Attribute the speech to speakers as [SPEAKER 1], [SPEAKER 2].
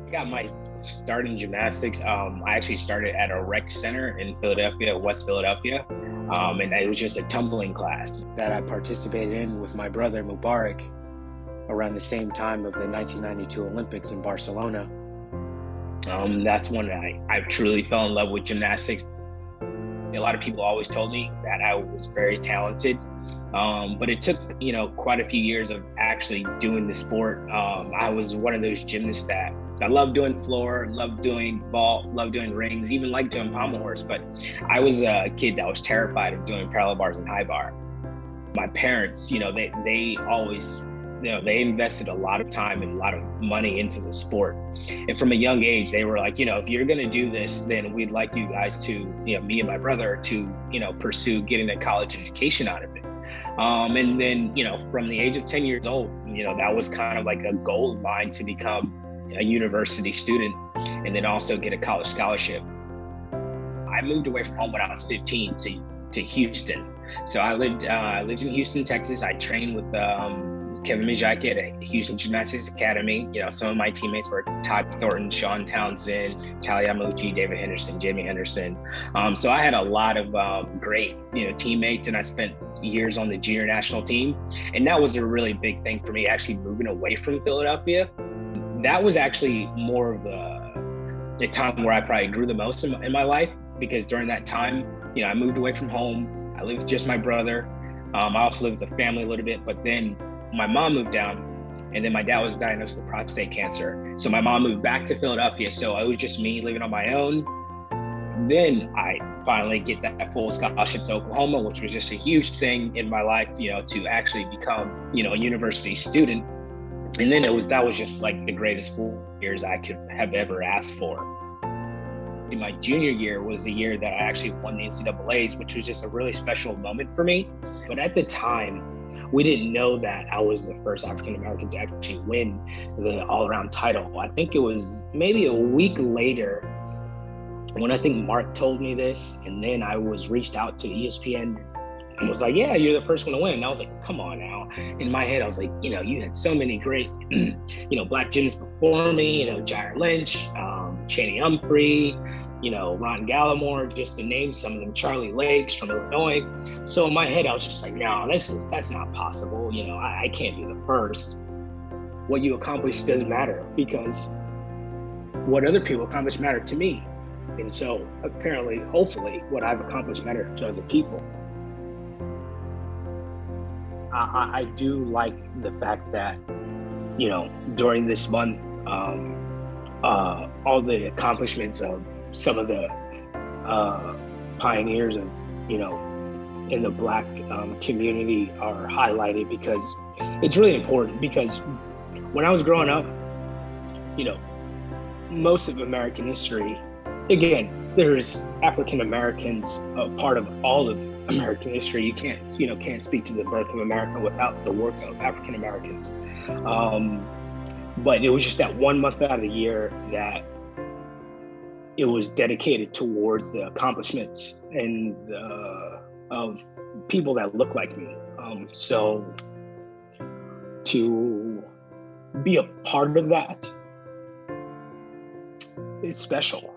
[SPEAKER 1] I got my start in gymnastics. I actually started at a rec center in Philadelphia, West Philadelphia. And it was just a tumbling class that I participated in with my brother Mubarak around the same time of the 1992 Olympics in Barcelona. That's when I truly fell in love with gymnastics. A lot of people always told me that I was very talented, but it took, quite a few years of actually doing the sport. I was one of those gymnasts that I love doing floor, love doing vault, love doing rings, even like doing pommel horse. But I was a kid that was terrified of doing parallel bars and high bar. My parents, they always, they invested a lot of time and a lot of money into the sport. And from a young age, they were like, if you're going to do this, then we'd like you guys to, me and my brother to, pursue getting a college education out of it. And then, from the age of 10 years old, that was kind of like a goal of mine to become a university student and then also get a college scholarship. I moved away from home when I was 15 to Houston. So I lived in Houston, Texas. I trained with Kevin Mijaki at a Houston Gymnastics Academy. Some of my teammates were Todd Thornton, Sean Townsend, Talia Amuchi, David Henderson, Jamie Henderson. So I had a lot of great, teammates, and I spent years on the junior national team. And that was a really big thing for me, actually moving away from Philadelphia. That was actually more of the time where I probably grew the most in my life, because during that time, I moved away from home. I lived with just my brother. I also lived with the family a little bit, but then my mom moved down, and then my dad was diagnosed with prostate cancer. So my mom moved back to Philadelphia. So it was just me living on my own. Then I finally get that full scholarship to Oklahoma, which was just a huge thing in my life, to actually become, a university student. And then that was just like the greatest 4 years I could have ever asked for. My junior year was the year that I actually won the NCAAs, which was just a really special moment for me. But at the time, we didn't know that I was the first African-American to actually win the all-around title. I think it was maybe a week later when I think Mark told me this, and then I was reached out to ESPN and was like, yeah, you're the first one to win. And I was like, come on now. In my head, I was like, you had so many great, Black gymnasts before me, Jair Lynch, Chaney Humphrey, Ron Gallimore, just to name some of them, Charlie Lakes from Illinois. So in my head, I was just like, no, that's not possible. I can't be the first. What you accomplish doesn't matter, because what other people accomplish matter to me. And so apparently, hopefully, what I've accomplished matter to other people. I do like the fact that, during this month, all the accomplishments of some of the pioneers of, in the Black community are highlighted, because it's really important. Because when I was growing up, most of American history, again, there's African Americans a part of all of American history. You can't speak to the birth of America without the work of African Americans. But it was just that 1 month out of the year that it was dedicated towards the accomplishments and of people that look like me. So to be a part of that is special.